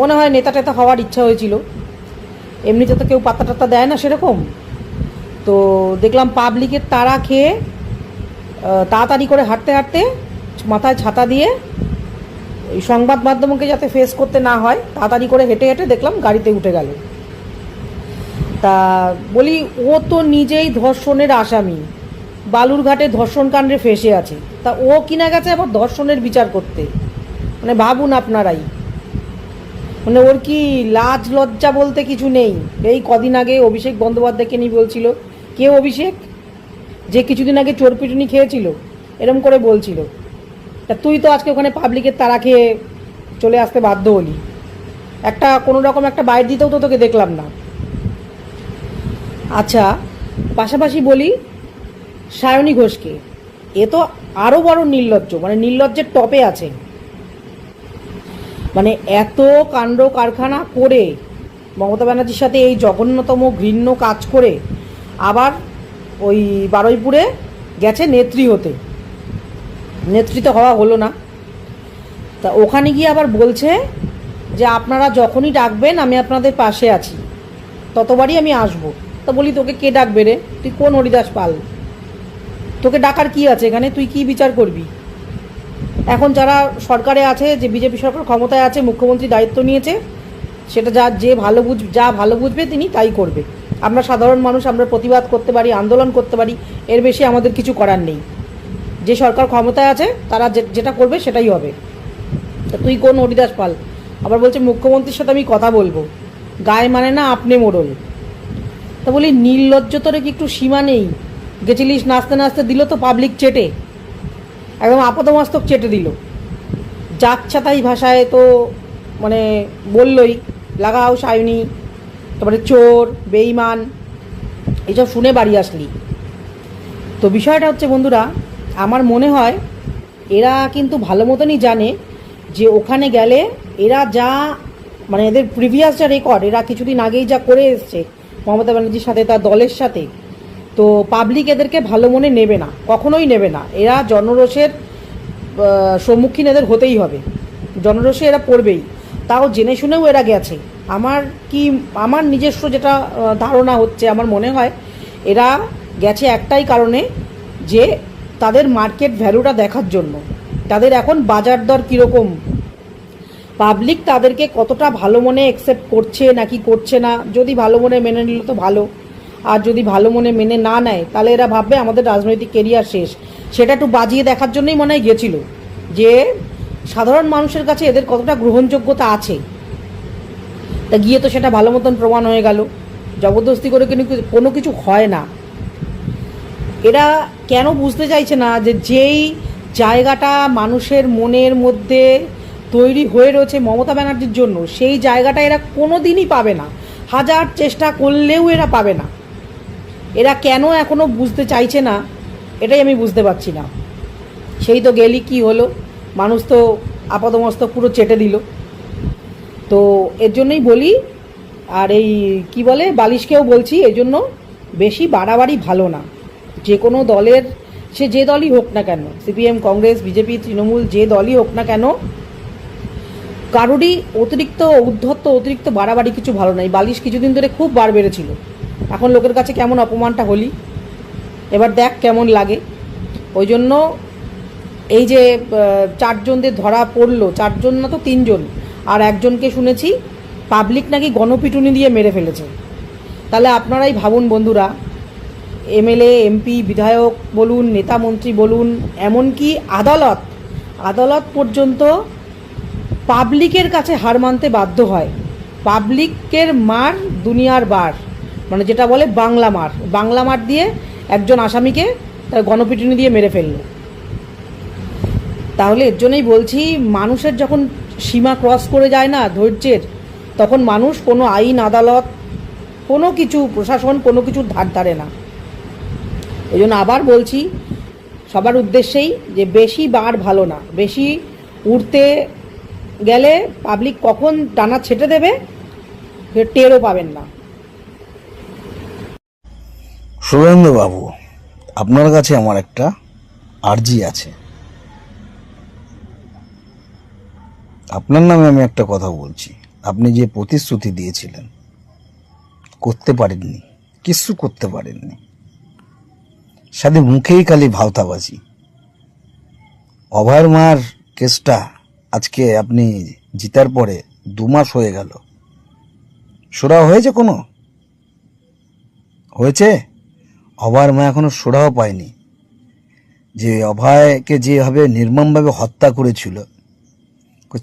মনে হয় নেতা টেতা হওয়ার ইচ্ছা হয়েছিল। এমনিতে তো কেউ পাত্তা টাত্তা দেয় না সেরকম। তো দেখলাম পাবলিকের তাড়া খেয়ে তাড়াতাড়ি করে হাঁটতে হাঁটতে মাথায় ছাতা দিয়ে এই সংবাদ মাধ্যমকে যাতে ফেস করতে না হয় তাড়াতাড়ি করে হেঁটে হেঁটে দেখলাম গাড়িতে উঠে গেল। তা বলি, ও তো নিজেই ধর্ষণের আসামি, বালুরঘাটে ধর্ষণ কাণ্ডে ফেঁসে আছে, তা ও কিনা গেছে আবার ধর্ষণের বিচার করতে। মানে ভাবুন আপনারাই, মানে ওর কি লাজ লজ্জা বলতে কিছু নেই। এই কদিন আগে অভিষেক বন্দ্যোপাধ্যায়কে নিয়ে বলছিল, কে অভিষেক, যে কিছুদিন আগে চোর পিটুনি খেয়েছিল, এরম করে বলছিল। তা তুই তো আজকে ওখানে পাবলিকের তাড়া খেয়ে চলে আসতে বাধ্য হলি, একটা কোনো রকম একটা বাইর দিতেও তো তোকে দেখলাম না। আচ্ছা, পাশাপাশি বলি সায়নী ঘোষকে, এ তো আরও বড় নির্লজ্জ, মানে নির্লজ্জের টপে আছে। মানে এত কাণ্ড কারখানা করে মমতা ব্যানার্জির সাথে এই জঘন্যতম ঘৃণ্য কাজ করে আবার ওই বারুইপুরে গেছে নেত্রী হতে, নেত্রী তো হওয়া হলো না। তা ওখানে গিয়ে আবার বলছে যে আপনারা যখনই ডাকবেন আমি আপনাদের পাশে আছি, ততবারই আমি আসবো। তা বলি, তোকে কে ডাকবে রে? তুই কোন হরিদাস পাল? তোকে ডাকার কি আছে এখানে? তুই কি বিচার করবি? এখন যারা সরকারে আছে, যে বিজেপি সরকার ক্ষমতায় আছে, মুখ্যমন্ত্রী দায়িত্ব নিয়েছে, সেটা যা ভালো বুঝবে তিনি তাই করবে। আমরা সাধারণ মানুষ, আমরা প্রতিবাদ করতে পারি, আন্দোলন করতে পারি, এর বেশি আমাদের কিছু করার নেই। যে সরকার ক্ষমতায় আছে তারা যেটা করবে সেটাই হবে। তা তুই কোন হরিদাস পাল? আবার বলছে মুখ্যমন্ত্রীর সাথে আমি কথা বলবো, গায়ে মানে না আপনি মোড়ল। তা বলি, নির্লজ্জতার কি একটু সীমা নেই? গেছিলিস, নাচতে নাচতে দিল তো পাবলিক চেটে, একদম আপাতমস্তক চেটে দিল। যাচ্ছা তাই ভাষায় তো মানে বললই, লাগাও সায়নী, তারপরে চোর, বেঈমান, এইসব শুনে বাড়ি আসলি। তো বিষয়টা হচ্ছে বন্ধুরা, আমার মনে হয় এরা কিন্তু ভালো মতনই জানে যে ওখানে গেলে এরা যা, মানে এদের প্রিভিয়াস যা রেকর্ড, এরা কিছুদিন আগেই যা করে এসছে মমতা ব্যানার্জির সাথে, তার দলের সাথে, তো পাবলিক এদেরকে ভালো মনে নেবে না, কখনোই নেবে না। এরা জনরোষের সম্মুখীন এদের হতেই হবে, জনরোষে এরা পড়বেই। তাও জেনে শুনেও এরা গেছে। আমার নিজস্ব যেটা ধারণা হচ্ছে, আমার মনে হয় এরা গেছে একটাই কারণে, যে তাদের মার্কেট ভ্যালুটা দেখার জন্য। তাদের এখন বাজার দর কীরকম, পাবলিক তাদেরকে কতটা ভালো মনে অ্যাকসেপ্ট করছে নাকি করছে না। যদি ভালো মনে মেনে নিল তো ভালো, আর যদি ভালো মনে মেনে না নেয় তাহলে এরা ভাববে আমাদের রাজনৈতিক কেরিয়ার শেষ। সেটা একটু বাজিয়ে দেখার জন্যই মনে হয় গিয়েছিল, যে সাধারণ মানুষের কাছে এদের কতটা গ্রহণযোগ্যতা আছে। তা গিয়ে তো সেটা ভালো মতন প্রমাণ হয়ে গেল। জবরদস্তি করে কিন্তু কোনো কিছু হয় না। এরা কেন বুঝতে চাইছে না যে যেই জায়গাটা মানুষের মনের মধ্যে তৈরি হয়ে রয়েছে মমতা ব্যানার্জির জন্য, সেই জায়গাটা এরা কোনো দিনই পাবে না, হাজার চেষ্টা করলেও এরা পাবে না। এরা কেন এখনও বুঝতে চাইছে না, এটাই আমি বুঝতে পারছি না। সেই তো গেলি, কি হলো, মানুষ তো আপাদমস্তক পুরো চেটে দিল। তো এর জন্যই বলি, আর এই কি বলে, বালিশকেও বলছি, এই জন্য বেশি বাড়াবাড়ি ভালো না। যে কোনো দলের, সে যে দলই হোক না কেন, সিপিএম, কংগ্রেস, বিজেপি, তৃণমূল, যে দলই হোক না কেন, কারোরই অতিরিক্ত উদ্ধত্ত, অতিরিক্ত বাড়াবাড়ি কিছু ভালো নাই। বালিশ কিছুদিন ধরে খুব বার বেড়েছিল, এখন লোকের কাছে কেমন অপমানটা হলি, এবার দেখ কেমন লাগে। ওই জন্য এই যে চারজনদের ধরা পড়লো, চারজন না তো তিনজন, আর একজনকে শুনেছি পাবলিক নাকি গণপিটুনি দিয়ে মেরে ফেলেছে। তাহলে আপনারাই ভাবুন বন্ধুরা, এমএলএ, এমপি, বিধায়ক বলুন, নেতা মন্ত্রী বলুন, এমনকি আদালত পর্যন্ত পাবলিকের কাছে হার মানতে বাধ্য হয়। পাবলিকের মার দুনিয়ার বার, মানে যেটা বলে বাংলা মার দিয়ে একজন আসামিকে তার গণপিটুনি দিয়ে মেরে ফেলল। তাহলে এর জন্যই বলছি, মানুষের যখন সীমা ক্রস করে যায় না ধৈর্যের, তখন মানুষ কোনো আইন, আদালত, কোনো কিছু, প্রশাসন কোনো কিছুর ধার ধারে না। এই জন্য আবার বলছি সবার উদ্দেশ্যেই, যে বেশি বার ভালো না। বেশি উড়তে গেলে পাবলিক কখন টানা ছেটে দেবে টেরও পাবেন না। শুভেন্দু বাবু, আপনার কাছে আমার একটা আর্জি আছে। আপনার নামে আমি একটা কথা বলছি, আপনি যে প্রতিশ্রুতি দিয়েছিলেন করতে পারেননি, কিছু করতে পারেননি, সাথে মুখেই খালি ভাওতাবাজি। অভয়ের মার কেসটা আজকে আপনি জিতার পরে 2 মাস হয়ে গেল, সুরাহ হয়েছে? কোনো হয়েছে? অভয়ের মা এখনো সুরাহ পায়নি। যে অভয়কে যেভাবে নির্মমভাবে হত্যা করেছিল,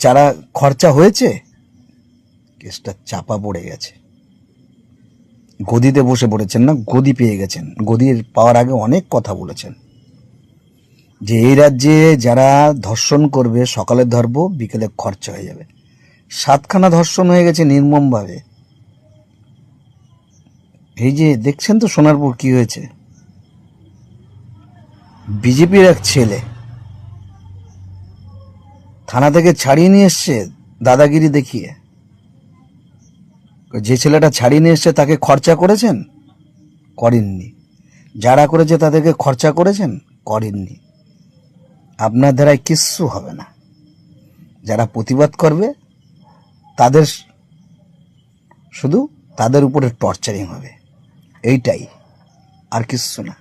যারা খরচা হয়েছে, কেসটা চাপা পড়ে গেছে। গদিতে বসে পড়েছেন না, গদি পেয়ে গেছেন। গদির পাওয়ার আগে অনেক কথা বলেছেন যে এই রাজ্যে যারা ধর্ষণ করবে সকালে ধরবো, বিকেলে খরচা হয়ে যাবে। 7খানা ধর্ষণ হয়ে গেছে নির্মমভাবে। এই যে দেখছেন তো সোনারপুর কি হয়েছে, বিজেপির এক ছেলে থানা থেকে ছাড়িয়ে নিয়ে এসছে দাদাগিরি দেখিয়ে। যে ছেলেটা ছাড়িয়ে নিয়ে এসছে তাকে খরচা করেছেন? করেননি। যারা করেছে তাদেরকে খরচা করেছেন? করেননি। আপনার দ্বারাই কিচ্ছু হবে না। যারা প্রতিবাদ করবে তাদের শুধু তাদের উপরে টর্চারিং হবে, এইটাই, আর কিচ্ছু না।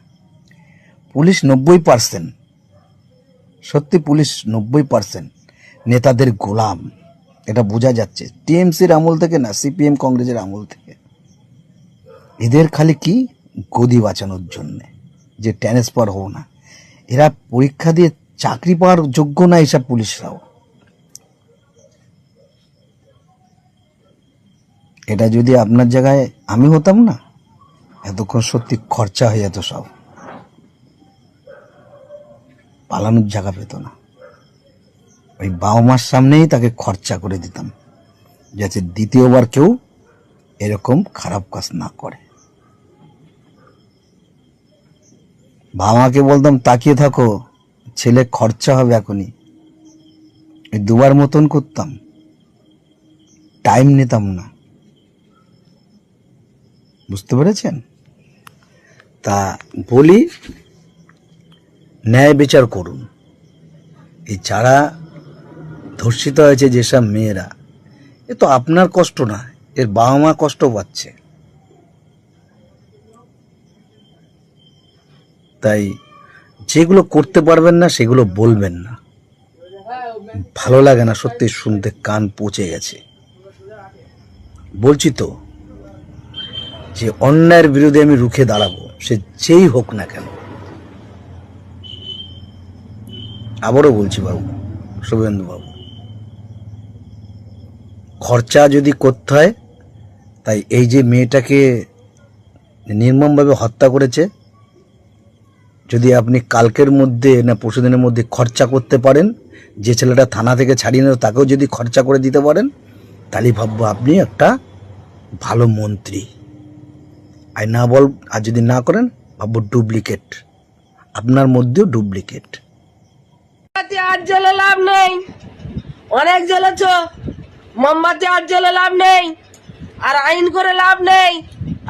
পুলিশ 90%, সত্যি পুলিশ 90% নেতাদের গোলাম, এটা বোঝা যাচ্ছে। টিএমসির আমল থেকে না, সিপিএম কংগ্রেসের আমল থেকে। এদের খালি কি গদি বাঁচানোর জন্যে, যে ট্রান্সফার হও না। এরা পরীক্ষা দিয়ে চাকরি পাওয়ার যোগ্য না এসব পুলিশরাও। এটা যদি আপনার জায়গায় আমি হতাম না, এতক্ষণ সত্যি খরচা হয়ে যেত সব, পালানোর জায়গা পেত না। ওই বাবা মার সামনেই তাকে খরচা করে দিতাম, যাতে দ্বিতীয়বার কেউ এরকম খারাপ কাজ না করে। বাবা মাকে বলতাম তাকিয়ে থাকো, ছেলে খরচা হবে এখনই। এই 2বার মতন করতাম, টাইম নিতাম না। বুঝতে পেরেছেন? তা বলি, ন্যায় বিচার করুন। এই যারা ধর্ষিত হয়েছে যেসব মেয়েরা, এ তো আপনার কষ্ট না, এর বাবা মা কষ্ট পাচ্ছে। তাই যেগুলো করতে পারবেন না সেগুলো বলবেন না। ভালো লাগে না সত্যি শুনতে, কান পচে গেছে। বলছি তো যে অন্যায়ের বিরুদ্ধে আমি রুখে দাঁড়াবো, সে যেই হোক না কেন। আবারও বলছি বাবু, শুভেন্দু বাবু, খরচা যদি করতে হয়, তাই এই যে মেয়েটাকে নির্মমভাবে হত্যা করেছে, যদি আপনি কালকের মধ্যে না পরশুদিনের মধ্যে খরচা করতে পারেন, যে ছেলেটা থানা থেকে ছাড়িয়ে নিল তাকেও যদি খরচা করে দিতে পারেন, তাহলে ভাববো আপনি একটা ভালো মন্ত্রী। আর যদি না করেন, ভাববো ডুপ্লিকেট, আপনার মধ্যেও ডুপ্লিকেট। আর জেলে লাভ নেই, অনেক জ্বেলেছ। মোমবাতি আর জেলে লাভ নেই, আর আইন করে লাভ নেই।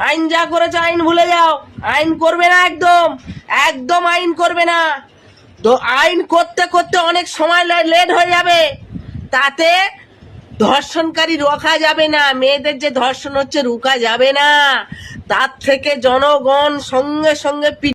আইন যা করেছে আইন ভুলে যাও। আইন করবে না, একদম একদম আইন করবে না। তো আইন করতে করতে অনেক সময় লেট হয়ে যাবে, তাতে ধর্ষণকারী রোকা যাবে না। মেয়েদের যে ধর্ষণ হচ্ছে রোকা যাবে না, তার থেকে জনগণ সঙ্গে সঙ্গে